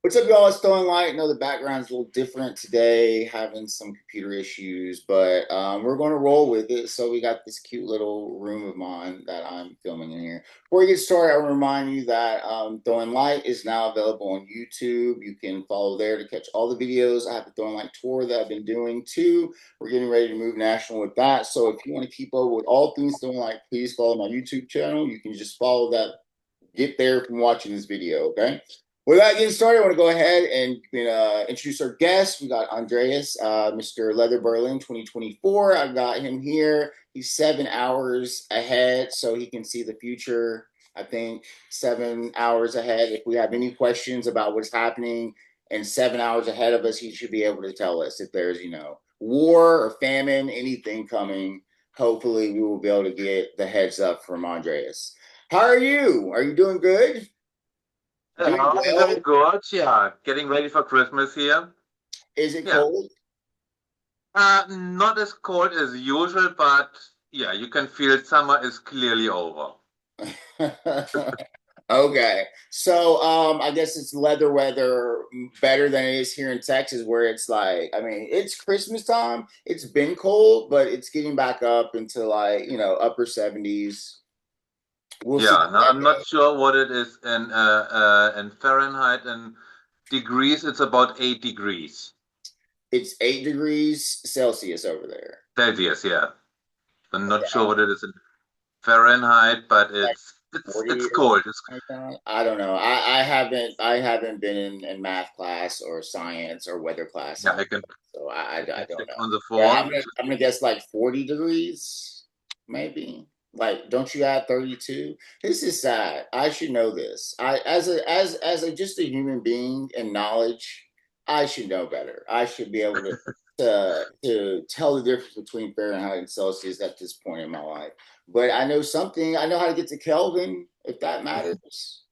What's up, y'all? It's Throwing Light. I know the background's a little different today, having some computer issues, but we're going to roll with it. So we got this cute little room of mine that I'm filming in here. Before we get started, I want to remind you that Throwing Light is now available on YouTube. You can follow there to catch all the videos. I have the Throwing Light tour that I've been doing too. We're getting ready to move national with that. So if you want to keep up with all things Throwing Light, please follow my YouTube channel. You can just follow that, get there from watching this video, okay? Without getting started, I want to go ahead and introduce our guest. We got Andreas, Mr. Leather Berlin 2024. I got him here. He's 7 hours ahead, so he can see the future. I think 7 hours ahead. If we have any questions about what's happening and 7 hours ahead of us, he should be able to tell us if there's, war or famine, anything coming. Hopefully, we will be able to get the heads up from Andreas. How are you? Are you doing good? Yeah, Doing I'm well? very good. Yeah, getting ready for Christmas here. Is it Yeah, cold? not as cold as usual, but yeah, you can feel summer is clearly over. Okay. So I guess it's leather weather better than it is here in Texas where it's like, I mean, it's Christmas time. It's been cold, but it's getting back up into like, upper 70s. We'll see. Yeah, now I'm not sure what it is in Fahrenheit and degrees. It's about 8 degrees It's 8 degrees Celsius over there. Celsius. Yeah, I'm not sure what it is in Fahrenheit, but Like it's 40 it's or cold. It's something like that. I don't know. I haven't been in math class or science or weather class yeah, in a while, so I I can don't check know. on the Yeah, phone. I'm gonna guess like 40 degrees, maybe. Like, don't you add 32? This is sad. I should know this. I as a just a human being and knowledge, I should know better. I should be able to tell the difference between Fahrenheit and Celsius at this point in my life. But I know something. I know how to get to Kelvin, if that matters.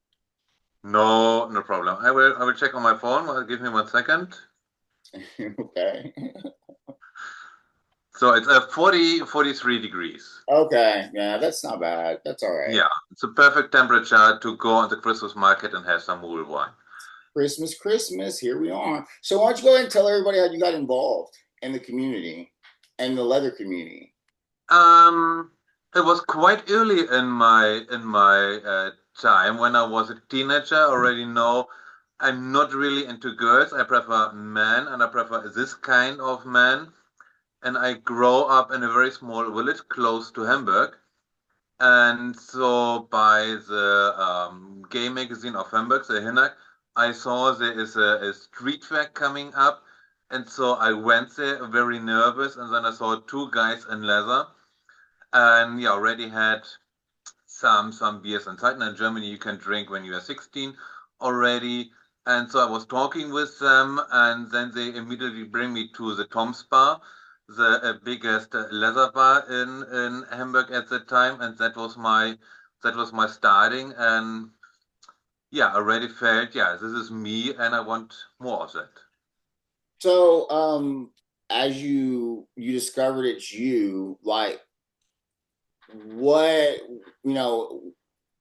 No, no problem. I will check on my phone. Give me 1 second. Okay. So it's 43 degrees. Okay. Yeah, that's not bad. That's all right. Yeah, it's a perfect temperature to go on the Christmas market and have some mulled wine. Christmas, Christmas. Here we are. So why don't you go ahead and tell everybody how you got involved in the community and the leather community? Um, it was quite early in my time when I was a teenager. I already know I'm not really into girls. I prefer men, and I prefer this kind of man. And I grow up in a very small village close to Hamburg. And so by the gay magazine of Hamburg, the Hinak, I saw there is a street fair coming up. And so I went there very nervous. And then I saw two guys in leather. And yeah, already had some beers inside. And in Germany, you can drink when you are 16 already. And so I was talking with them. And then they immediately bring me to the Tom's Bar, the biggest leather bar in Hamburg at the time, and that was my starting. And yeah, I already felt, yeah, this is me, and I want more of that. So, as you discovered it's you, like what you know,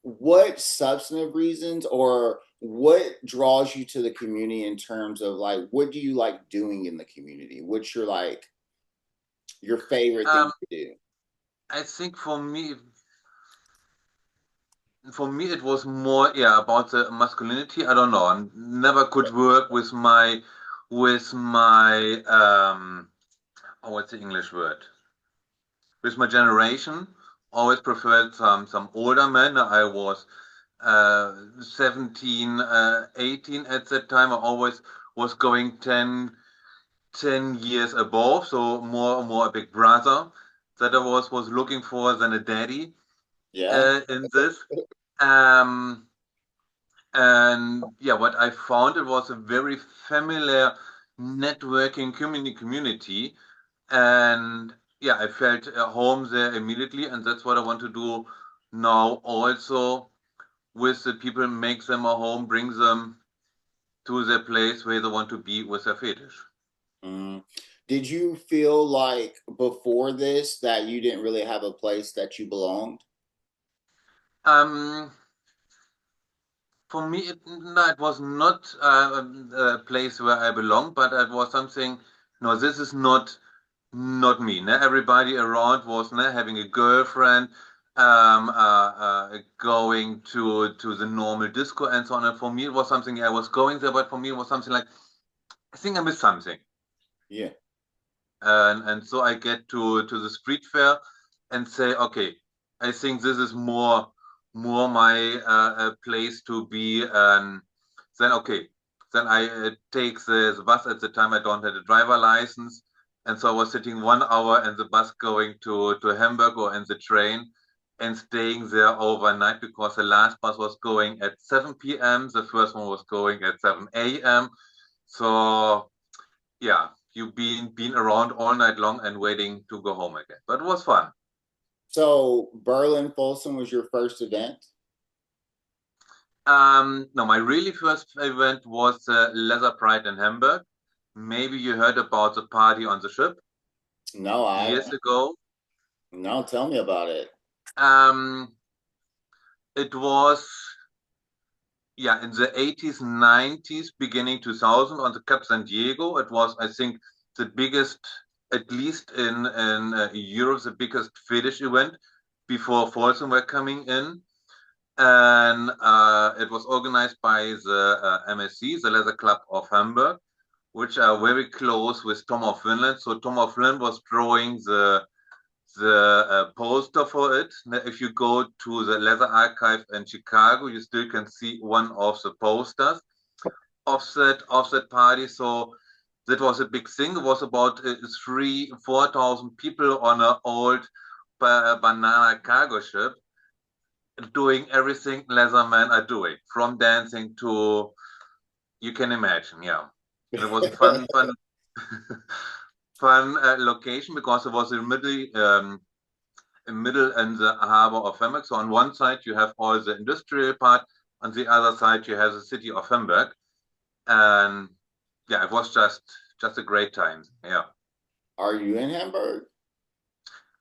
what substantive reasons or what draws you to the community in terms of like what do you like doing in the community? What's your like your favorite thing Um, to do? I think for me, it was more, yeah, about the masculinity. I don't know. I never could work with my oh, what's the English word? With my generation. Always preferred some older men. I was 17, 18 at that time. I always was going 10 years above, so more a big brother that I was looking for than a daddy Yeah. in this. Um, and yeah, what I found, it was a very familiar networking community, and yeah, I felt at home there immediately, and that's what I want to do now also with the people, make them a home, bring them to their place where they want to be with their fetish. Mm. Did you feel like before this that you didn't really have a place that you belonged? Um, For me, no, it was not a place where I belong, but it was something. No, this is not me. Ne? Everybody around was ne, having a girlfriend, going to the normal disco and so on. And for me, it was something I was going there, but for me, it was something like I think I missed something. Yeah. And so I get to the street fair and say, okay, I think this is more my place to be. Then okay, then I take the bus. At the time I don't have a driver license, and so I was sitting 1 hour in the bus going to Hamburg or in the train and staying there overnight because the last bus was going at 7 p.m. The first one was going at 7 a.m. So yeah, you've been around all night long and waiting to go home again. But it was fun. So Berlin Folsom was your first event? No, my really first event was Leather Pride in Hamburg. Maybe you heard about the party on the ship No, I years ago. no. Tell me about it. Um, it was yeah in the 80s, 90s, beginning 2000 on the Cap San Diego. It was, I think, the biggest, at least in Europe, the biggest fetish event before Folsom were coming in. And it was organized by the MSC, the Leather Club of Hamburg, which are very close with Tom of Finland. So Tom of Finland was drawing the poster for it. Now, if you go to the Leather Archive in Chicago, you still can see one of the posters of that party. So that was a big thing. It was about 4,000 people on an old banana cargo ship doing everything Leathermen are doing, from dancing to you can imagine. Yeah, and it was a fun, fun location because it was in middle in the harbor of Hamburg. So on one side you have all the industrial part, on the other side you have the city of Hamburg, and yeah, it was just a great time. Yeah, Are you in Hamburg?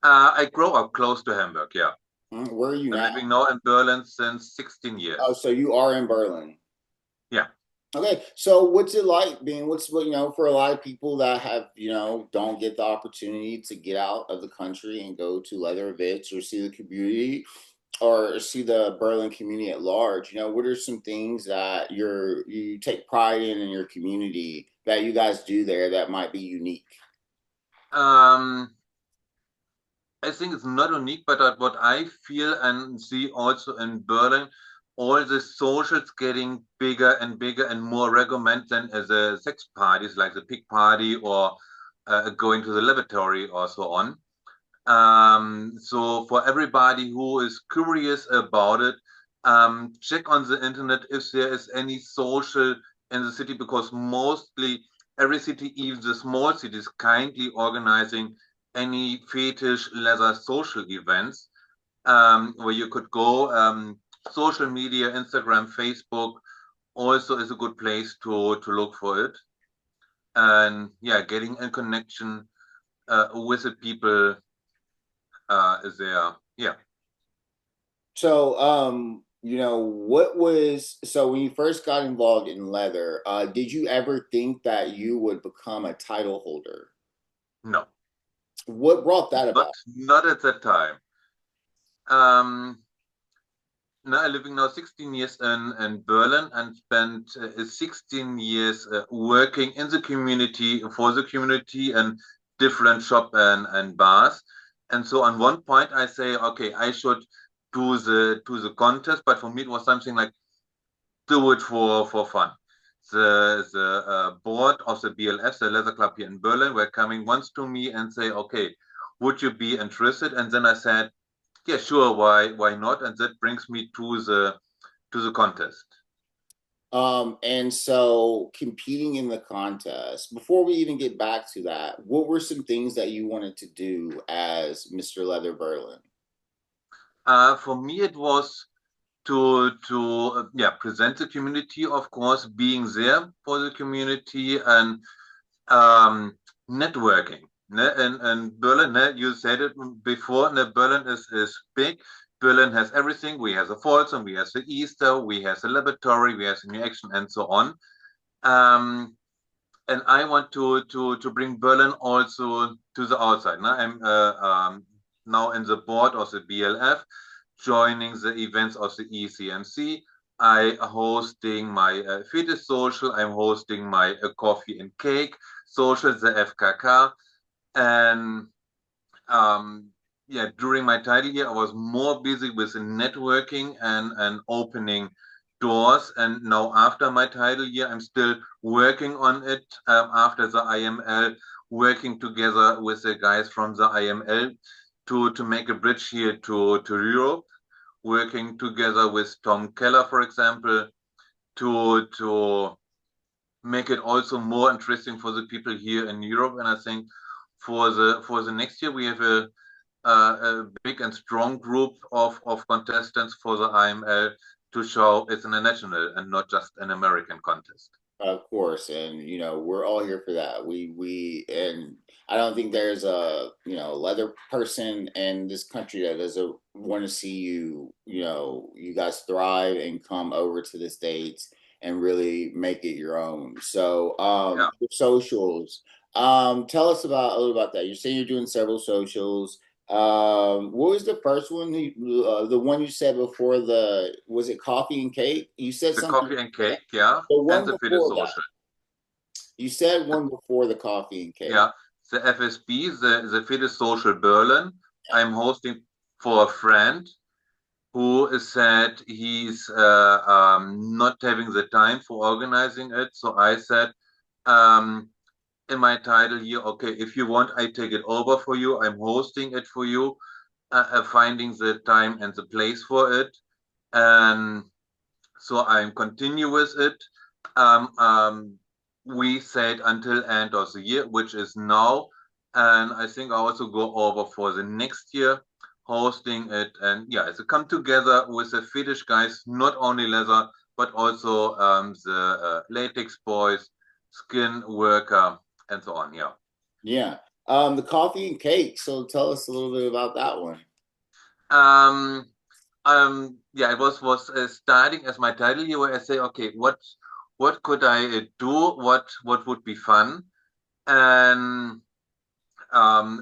I grew up close to Hamburg. Yeah, Where are you I'm now? living now in Berlin since 16 Oh, years. so you are in Berlin. Yeah. Okay, so what's it like being what's what for a lot of people that have don't get the opportunity to get out of the country and go to leather events or see the community or see the Berlin community at large. What are some things that you take pride in your community that you guys do there that might be unique? Um, I think it's not unique, but what I feel and see also in Berlin, all the socials getting bigger and bigger and more recommend than as a sex parties like the pig party or going to the lavatory or so on. So for everybody who is curious about it, check on the internet if there is any social in the city because mostly every city, even the small cities, kindly organizing any fetish leather social events where you could go. Social media, Instagram, Facebook also is a good place to look for it. And yeah, getting in connection with the people is there. Yeah. So, what was so when you first got involved in leather, did you ever think that you would become a title holder? No, What brought that not about? not at that time. Um, Now I'm living now 16 years in Berlin and spent 16 years working in the community for the community and different shop and bars. And so on one point I say, okay, I should do the contest, but for me it was something like do it for fun. The board of the BLF, the Leather Club here in Berlin, were coming once to me and say, okay, would you be interested? And then I said, yeah, sure, why not? And that brings me to the contest. And so competing in the contest, before we even get back to that, what were some things that you wanted to do as Mr. Leather Berlin? For me, it was to yeah present the community, of course, being there for the community and um, networking. In Berlin, you said it before. Berlin is big. Berlin has everything. We have the Folsom, we have the Easter, we have the laboratory, we have the new action, and so on. Um, and I want to bring Berlin also to the outside. Now I'm now in the board of the BLF, joining the events of the ECMC. I hosting my fitness social. I'm hosting my coffee and cake social, the FKK, and um, yeah, during my title year, I was more busy with networking and opening doors. And now after my title year, I'm still working on it after the IML, working together with the guys from the IML to make a bridge here to Europe, working together with Tom Keller, for example, to make it also more interesting for the people here in Europe. And I think for the next year, we have a big and strong group of contestants for the IML to show it's international and not just an American contest. Of course, and we're all here for that. And I don't think there's a leather person in this country that doesn't want to see you guys thrive and come over to the States and really make it your own. So, Yeah, your socials. Tell us about a little about that. You're saying you're doing several socials. What was the first one? The one you said before, the was it coffee and cake? You said the something. coffee and cake, yeah, The and one the fitness before that. social, You said one before the coffee and cake. yeah, the FSB, the fitness social Berlin. I'm hosting for a friend who said he's not having the time for organizing it. So I said, um, in my title here, okay, if you want, I take it over for you. I'm hosting it for you, finding the time and the place for it. And so I'm continue with it. Um, um, we said until end of the year, which is now. And I think I also go over for the next year hosting it. And yeah, it's a come together with the Finnish guys, not only leather, but also the latex boys, skin worker, and so on. Yeah. Yeah. The coffee and cake. So tell us a little bit about that one. Um, yeah, it was starting as my title here, where I say, okay, what could I do? What would be fun? And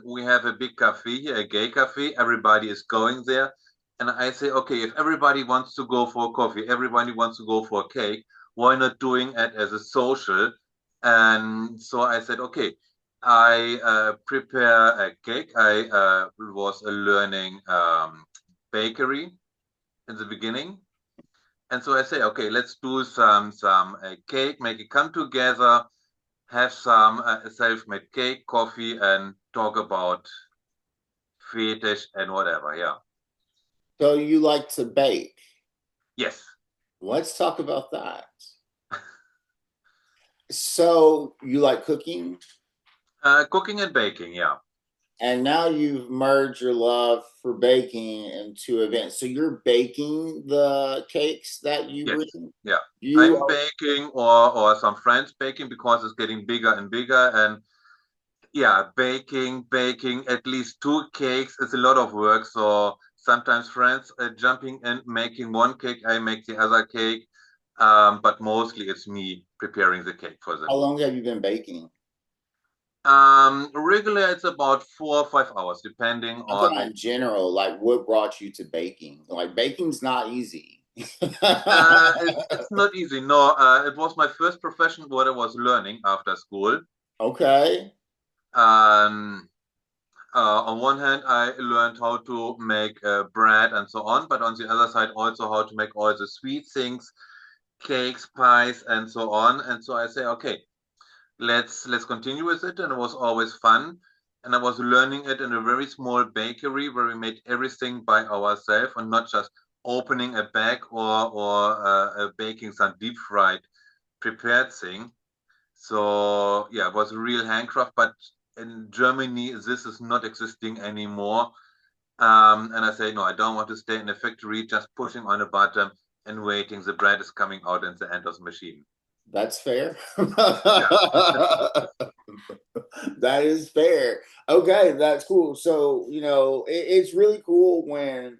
we have a big cafe here, a gay cafe. Everybody is going there, and I say, okay, if everybody wants to go for coffee, everybody wants to go for a cake, why not doing it as a social? And so I said, okay, I prepare a cake. I was learning bakery in the beginning. And so I say, okay, let's do some cake, make it come together, have some self-made cake, coffee, and talk about fetish and whatever. Yeah. So you like to bake. Yes. Let's talk about that. So you like cooking, Cooking and baking. Yeah. and now you've merged your love for baking into events. So you're baking the cakes that you Yes. bring. Yeah. You I'm are, baking or some friends baking because it's getting bigger and bigger. And yeah, baking at least two cakes is a lot of work. So sometimes friends jumping in, making one cake, I make the other cake. But mostly it's me preparing the cake for how them. long have you been baking? Regular, it's about 4 or 5 hours, depending I'm talking on. about in general, like what brought you to baking? Like baking's not easy. It's not easy. No, it was my first profession what I was learning after school. Okay. Um, on one hand, I learned how to make bread and so on, but on the other side, also how to make all the sweet things, cakes, pies, and so on. And so I say, okay, let's continue with it. And it was always fun. And I was learning it in a very small bakery where we made everything by ourselves and not just opening a bag or baking some deep fried prepared thing. So yeah, it was a real handcraft, but in Germany this is not existing anymore. And I say no, I don't want to stay in a factory just pushing on a button and waiting the bread is coming out in the end of the machine. That's fair. Yeah. That is fair. Okay, that's cool. So, it's really cool when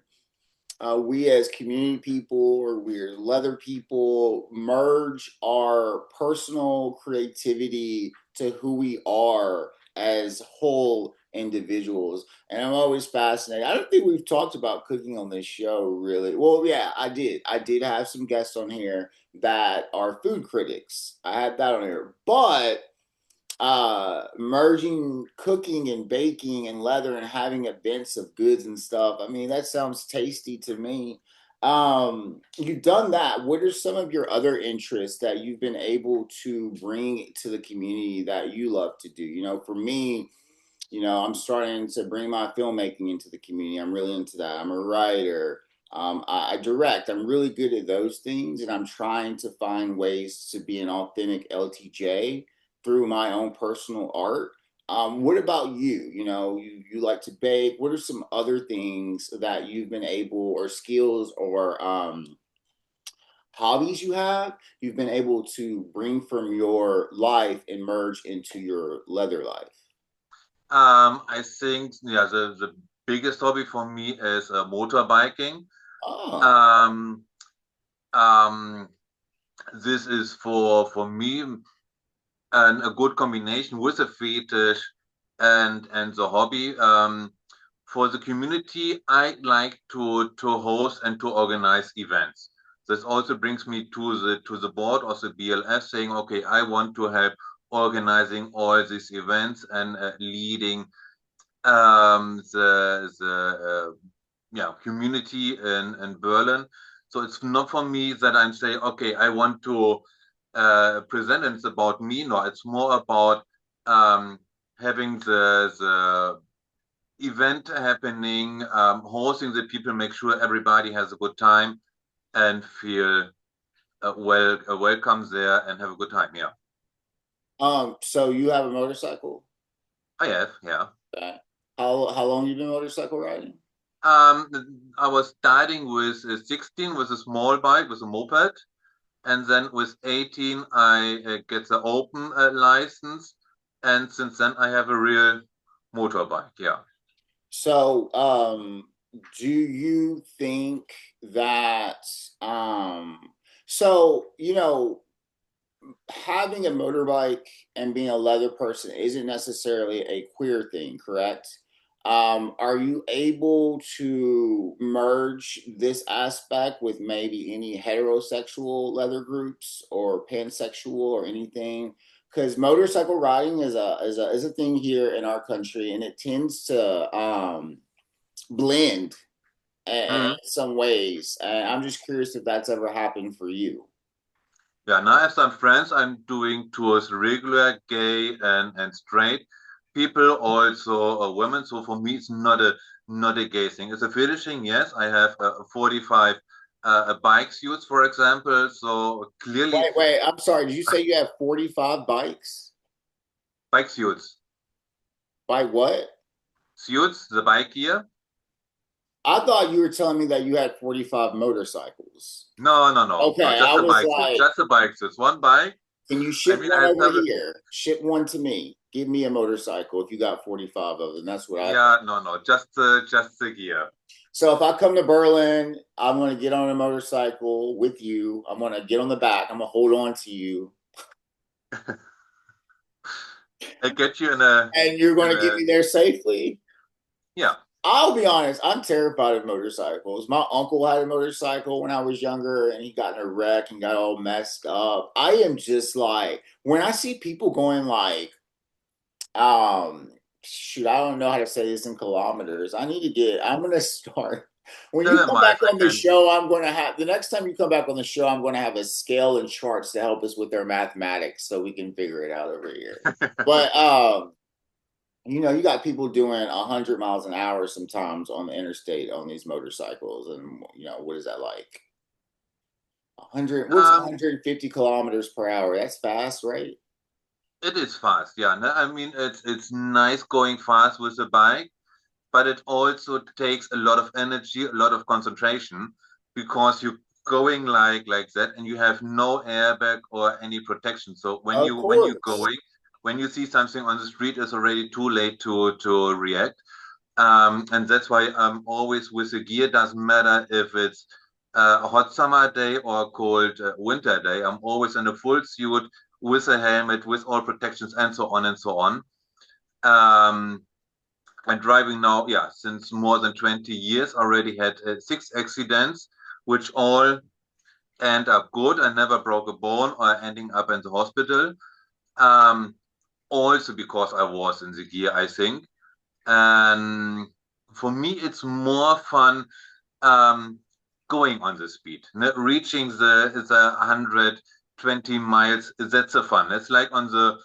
we as community people or we're leather people merge our personal creativity to who we are as whole individuals. And I'm always fascinated. I don't think we've talked about cooking on this show really. Well, yeah, I did have some guests on here that are food critics. I had that on here. But merging cooking and baking and leather and having events of goods and stuff, I mean, that sounds tasty to me. You've done that. What are some of your other interests that you've been able to bring to the community that you love to do? For me, I'm starting to bring my filmmaking into the community. I'm really into that. I'm a writer. I direct. I'm really good at those things, and I'm trying to find ways to be an authentic LTJ through my own personal art. What about you? You like to bake. What are some other things that you've been able, or skills, or hobbies you've been able to bring from your life and merge into your leather life? I think yeah, the biggest hobby for me is motorbiking. Oh. Um, um, this is for me a good combination with a fetish and the hobby. For the community, I like to host and to organize events. This also brings me to the board of the BLF, saying, okay, I want to help organizing all these events and leading the yeah community in Berlin. So it's not for me that I'm saying, okay, I want to present and it's about me. No, it's more about having the event happening, hosting the people, make sure everybody has a good time and feel welcome there and have a good time. Yeah, So you have a motorcycle? I have. Yeah. Okay. How long you been motorcycle riding? Um, I was starting with 16 with a small bike, with a moped. And then with 18, I get the open license. And since then, I have a real motorbike. Yeah. So, do you think that um so, having a motorbike and being a leather person isn't necessarily a queer thing, correct? Are you able to merge this aspect with maybe any heterosexual leather groups or pansexual or anything? Because motorcycle riding is a thing here in our country, and it tends to blend in Mhm. some ways. And I'm just curious if that's ever happened for you. Yeah. Now I have some friends. I'm doing tours regular, gay and straight people, also women. So for me, it's not a gay thing. It's a fetish thing. Yes, I have 45 bike suits, for example. So clearly, Wait. I'm sorry. Did you say you have 45 bikes? bike suits, By what? suits, the bike gear. I thought you were telling me that you had 45 motorcycles. No, no, no, no. Okay, Just I the was bike suits. like, Just the bike suits. One bike. can you I ship mean, I one have over several. here? Ship one to me. Give me a motorcycle if you got 45 of them. That's what I thought. Yeah, no, no. Just the gear. So if I come to Berlin, I'm going to get on a motorcycle with you. I'm going to get on the back. I'm going to hold on to you. I get you in a And you're in going to get a. me there safely. Yeah. I'll be honest, I'm terrified of motorcycles. My uncle had a motorcycle when I was younger and he got in a wreck and got all messed up. I am just like, when I see people going like, um, shoot, I don't know how to say this in kilometers. I'm going to start. When Tell you them come miles back I on the can. show, the next time you come back on the show, I'm going to have a scale and charts to help us with our mathematics so we can figure it out over here. But, you got people doing 100 miles an hour sometimes on the interstate on these motorcycles, and what is that like? 100? What's um, 150 kilometers per hour? That's fast, right? it is fast. Yeah. No, I mean, it's nice going fast with a bike, but it also takes a lot of energy, a lot of concentration, because you're going like that, and you have no airbag or any protection. So when Of you're course. going, when you see something on the street, it's already too late to react. And that's why I'm always with the gear. Doesn't matter if it's a hot summer day or a cold winter day. I'm always in a full suit with a helmet, with all protections, and so on and so on. Um, I'm driving now, yeah, since more than 20 years. Already had 6 accidents, which all end up good. I never broke a bone or ending up in the hospital. Um, Also because I was in the gear, I think. And for me, it's more fun um, going on the speed, reaching the 120 miles. That's the fun. It's like on the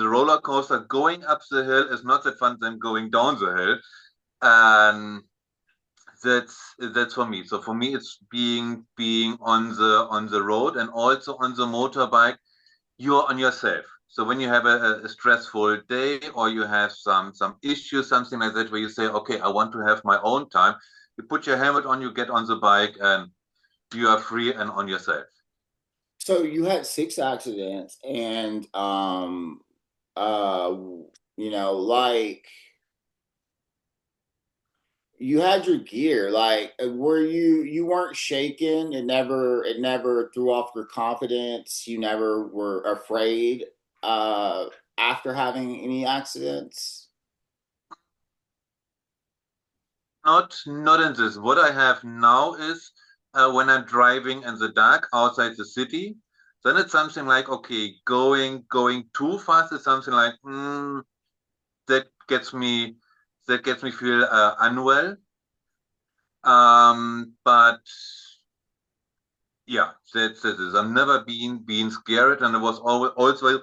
roller coaster. Going up the hill is not that fun than going down the hill, and that's for me. So for me, it's being on the road and also on the motorbike. You're on yourself. So when you have a stressful day or you have some issue, something like that, where you say, okay, I want to have my own time, you put your helmet on, you get on the bike, and you are free and on yourself. So you had 6 accidents, and uh, like you had your gear. Like, were you weren't shaken? It never threw off your confidence. You never were afraid uh, after having any accidents. Not in this. What I have now is when I'm driving in the dark outside the city, then it's something like, okay, going too fast is something like that gets me that gets me feel unwell. But yeah, that's it. I've never been scared, and it was always also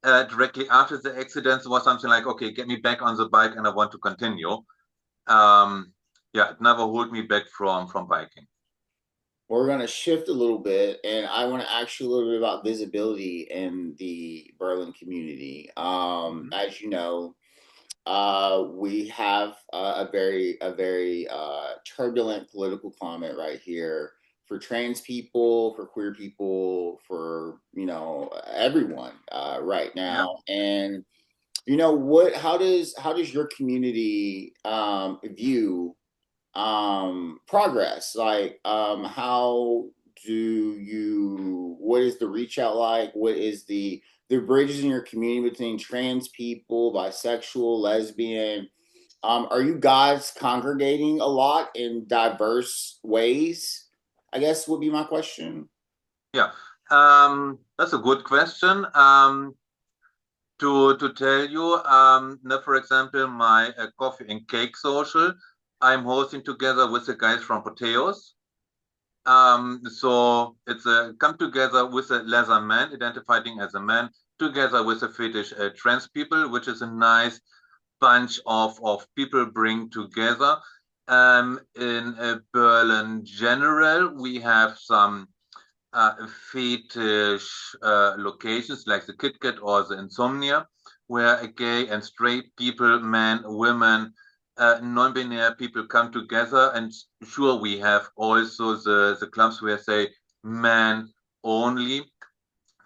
directly after the accident it was something like, okay, get me back on the bike, and I want to continue. Um, yeah, it never hold me back from biking. We're going to shift a little bit, and I want to ask you a little bit about visibility in the Berlin community. Mhm. As you know, we have a very turbulent political climate right here for trans people, for queer people, for everyone right Yeah. now. And what? How does your community view progress? Like, how do you? What is the reach out like? What is the bridges in your community between trans people, bisexual, lesbian? Are you guys congregating a lot in diverse ways? I guess would be my question. Yeah. That's a good question. To tell you, now, for example, my coffee and cake social, I'm hosting together with the guys from Poteos. So it's a come together with a leather man, identifying as a man, together with a fetish trans people, which is a nice bunch of people bring together. In Berlin general, we have some fetish locations like the Kit Kat or the Insomnia, where gay and straight people, men, women, non-binary people come together. And sure, we have also the clubs where say men only,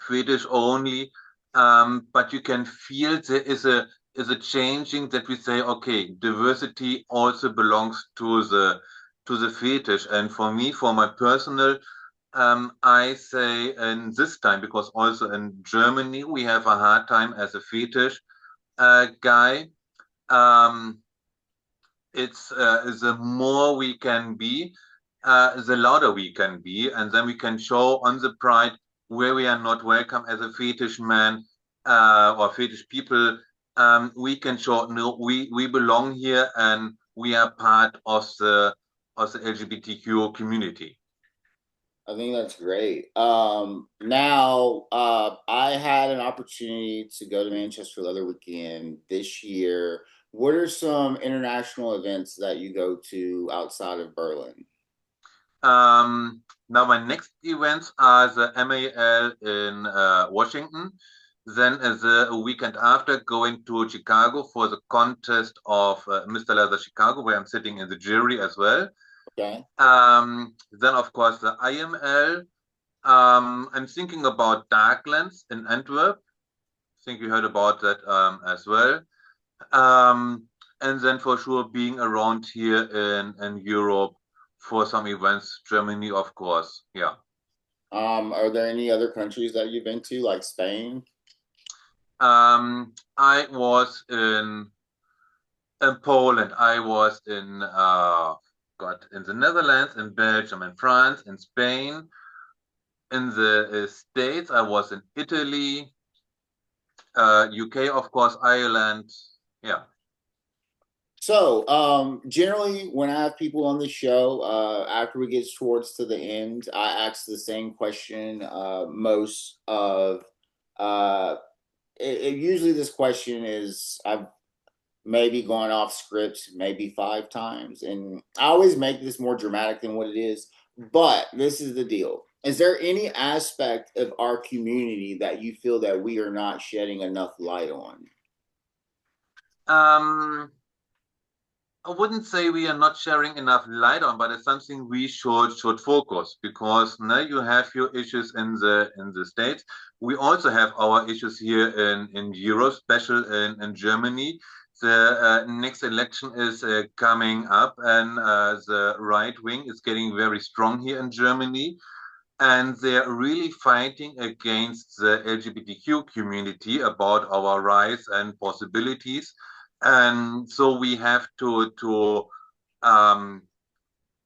fetish only. But you can feel there is a changing that we say, okay, diversity also belongs to the fetish. And for me, for my personal I say in this time, because also in Germany we have a hard time as a fetish guy. Um, it's the more we can be, the louder we can be, and then we can show on the pride where we are not welcome as a fetish man or fetish people. We can show no, we belong here and we are part of the LGBTQ community. I think that's great. Now, I had an opportunity to go to Manchester the other weekend this year. What are some international events that you go to outside of Berlin? Now my next events are the MAL in Washington. Then the weekend after, going to Chicago for the contest of Mr. Leather Chicago, where I'm sitting in the jury as well. Okay. Then of course the IML. I'm thinking about Darklands in Antwerp. I think you heard about that as well. Um, and then for sure being around here in Europe for some events, Germany, of course. Yeah. Are there any other countries that you've been to, like Spain? I was in Poland. I was in in the Netherlands, in Belgium, in France, in Spain, in the States. I was in Italy, UK, of course, Ireland. Yeah. So, generally, when I have people on the show, after we get towards to the end, I ask the same question. Most of, uh, usually this question is I've maybe gone off script maybe 5 times, and I always make this more dramatic than what it is. But this is the deal: is there any aspect of our community that you feel that we are not shedding enough light on? Um, I wouldn't say we are not sharing enough light on, but it's something we should focus because now you have your issues in the States. We also have our issues here in Europe, special in Germany. The next election is coming up, and the right wing is getting very strong here in Germany, and they're really fighting against the LGBTQ community about our rights and possibilities. And so we have to um,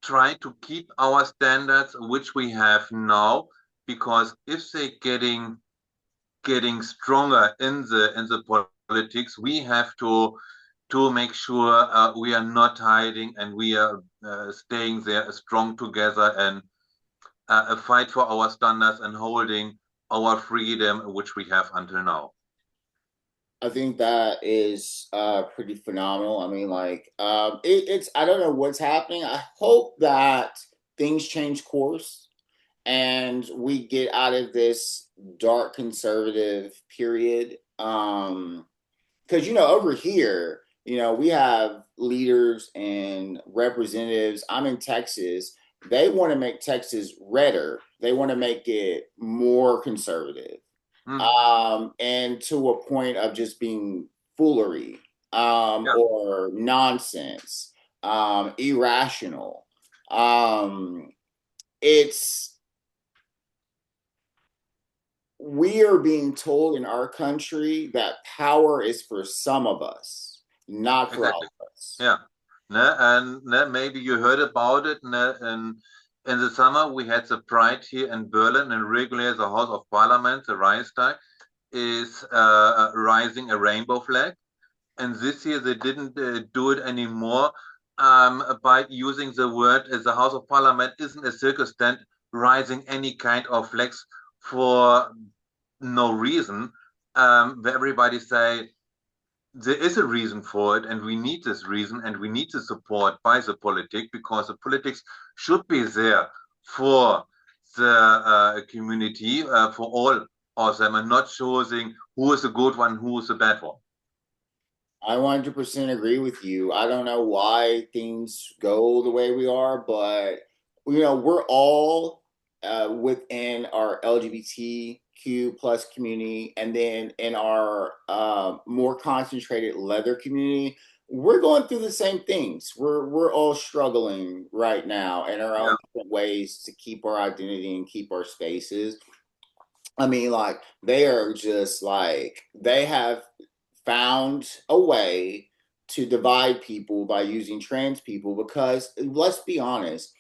try to keep our standards, which we have now, because if they're getting stronger in the politics, we have to make sure we are not hiding and we are staying there strong together and a fight for our standards and holding our freedom, which we have until now. I think that is pretty phenomenal. I mean, like, it's I don't know what's happening. I hope that things change course and we get out of this dark conservative period. Because over here, we have leaders and representatives. I'm in Texas. They want to make Texas redder. They want to make it more conservative, Hmm. and to a point of just being foolery, Yeah, or nonsense, irrational. Um, it's we are being told in our country that power is for some of us, not for all exactly. of us. Yeah. And maybe you heard about it. In the summer, we had the Pride here in Berlin, and regularly the House of Parliament, the Reichstag, is rising a rainbow flag. And this year they didn't do it anymore by using the word the House of Parliament isn't a circus tent rising any kind of flags for no reason. Where everybody say there is a reason for it, and we need this reason, and we need the support by the politic because the politics should be there for the community, for all of them, and not choosing who is the good one, who is the bad one. I 100% agree with you. I don't know why things go the way we are, but we're all within our LGBTQ plus community, and then in our more concentrated leather community, we're going through the same things. We're all struggling right now in our Yeah, own different ways to keep our identity and keep our spaces. I mean, like, they are just like they have found a way to divide people by using trans people, because let's be honest,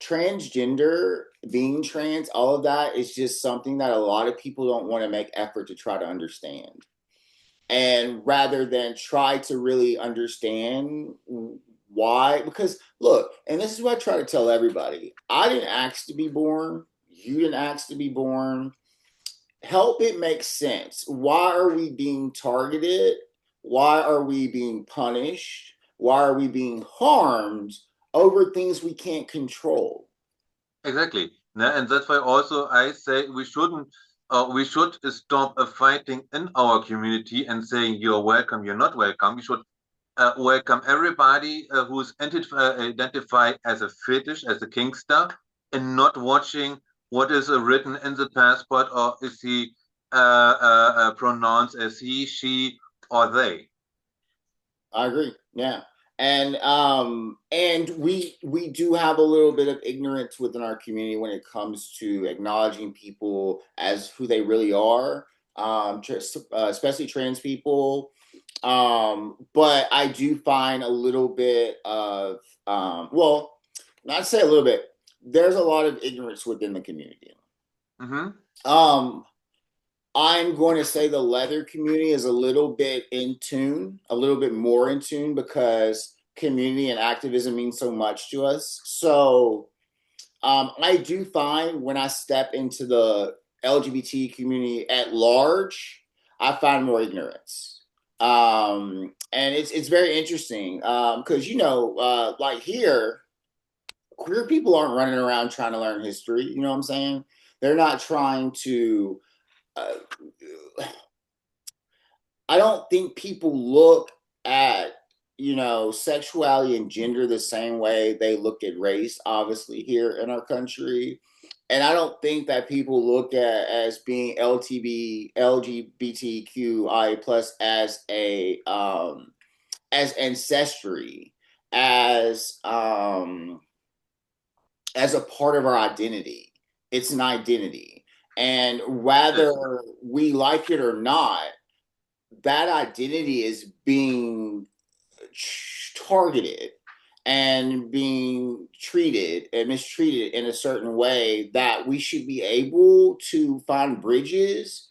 transgender, being trans, all of that is just something that a lot of people don't want to make effort to try to understand. And rather than try to really understand why, because look, and this is what I try to tell everybody: I didn't ask to be born, you didn't ask to be born. Help it make sense. Why are we being targeted? Why are we being punished? Why are we being harmed over things we can't control? exactly. And that's why also I say we should stop fighting in our community and saying you're welcome, you're not welcome. We should welcome everybody who's identified as a fetish, as a kinkster, and not watching what is written in the passport or is he pronounced as he, she, or they. I agree. Yeah. And we do have a little bit of ignorance within our community when it comes to acknowledging people as who they really are, especially trans people. But I do find a little bit of well, not say a little bit. There's a lot of ignorance within the community. Mm-hmm. Um, I'm going to say the leather community is a little bit in tune, a little bit more in tune because community and activism means so much to us. So I do find when I step into the LGBT community at large, I find more ignorance. And it's very interesting because like here, queer people aren't running around trying to learn history. You know what I'm saying? They're not trying to. Uh, I don't think people look at sexuality and gender the same way they look at race. Obviously, here in our country, and I don't think that people look at as being LGBTQI plus as ancestry as um as a part of our identity. It's an identity, and Yes. whether we like it or not, that identity is being targeted and being treated and mistreated in a certain way that we should be able to find bridges.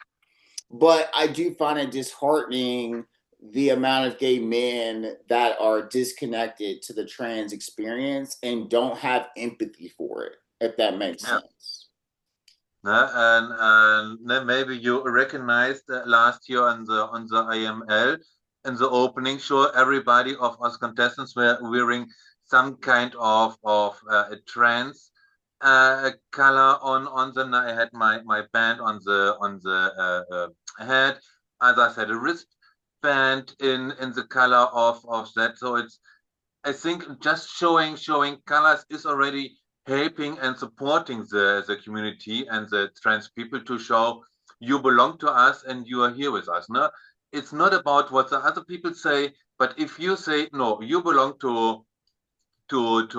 But I do find it disheartening the amount of gay men that are disconnected to the trans experience and don't have empathy for it, if that makes Yeah. sense. And then maybe you recognized last year on the IML in the opening show, everybody of us contestants were wearing some kind of a trans color on them. I had my band on the head. Others had a wristband in the color of that. So it's I think just showing colors is already helping and supporting the community and the trans people to show you belong to us and you are here with us. No, it's not about what the other people say, but if you say no, you belong to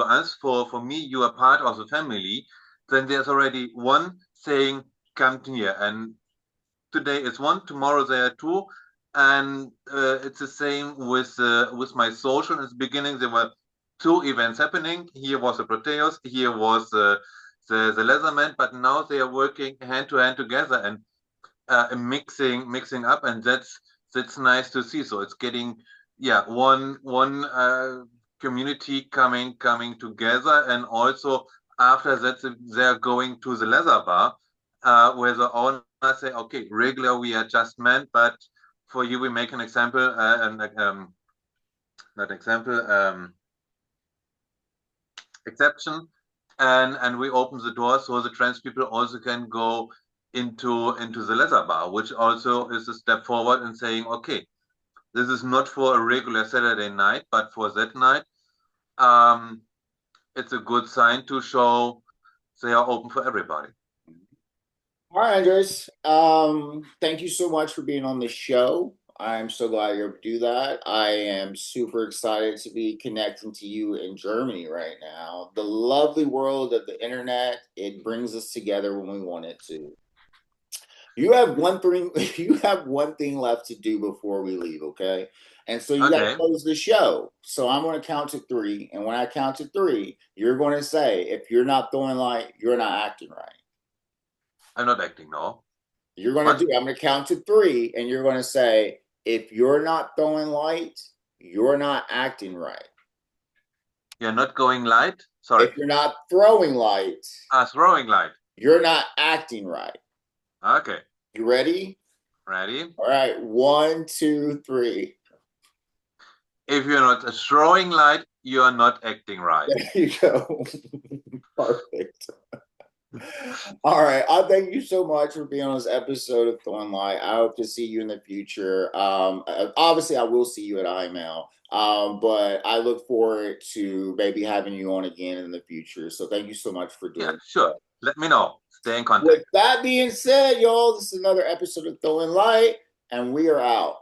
us. For me, you are part of the family. Then there's already one saying, "Come here," and today is one, tomorrow there are two, and it's the same with my social. In the beginning, there were two events happening. Here was the Proteus, here was the Leatherman, but now they are working hand to hand together and mixing up, and that's nice to see. So it's getting one community coming together, and also after that they're going to the leather bar where the owner say, okay, regular we are just men, but for you we make an example, not example, exception, and we open the door so the trans people also can go into the leather bar, which also is a step forward in saying, okay, this is not for a regular Saturday night, but for that night, um, it's a good sign to show they are open for everybody. All right, Andres. Thank you so much for being on the show. I'm so glad you're able to do that. I am super excited to be connecting to you in Germany right now. The lovely world of the internet, it brings us together when we want it to. You have one thing you have one thing left to do before we leave, okay? And so you got to Okay, close the show. So I'm going to count to three. And when I count to three, you're going to say, if you're not throwing light, you're not acting right. I'm not acting, no. You're going to What? do, I'm going to count to three, and you're going to say, if you're not throwing light, you're not acting right. You're not going light? Sorry. If you're not throwing light, Throwing light. you're not acting right. Okay, You ready? ready? All right. One, two, three. If you're not throwing light, you're not acting right. There you go. Perfect. All right. I thank you so much for being on this episode of Throwing Light. I hope to see you in the future. Obviously, I will see you at IML, but I look forward to maybe having you on again in the future. So thank you so much for Yeah, doing sure. that. Let me know. Stay in With contact. that being said, y'all, this is another episode of Throwing Light, and we are out.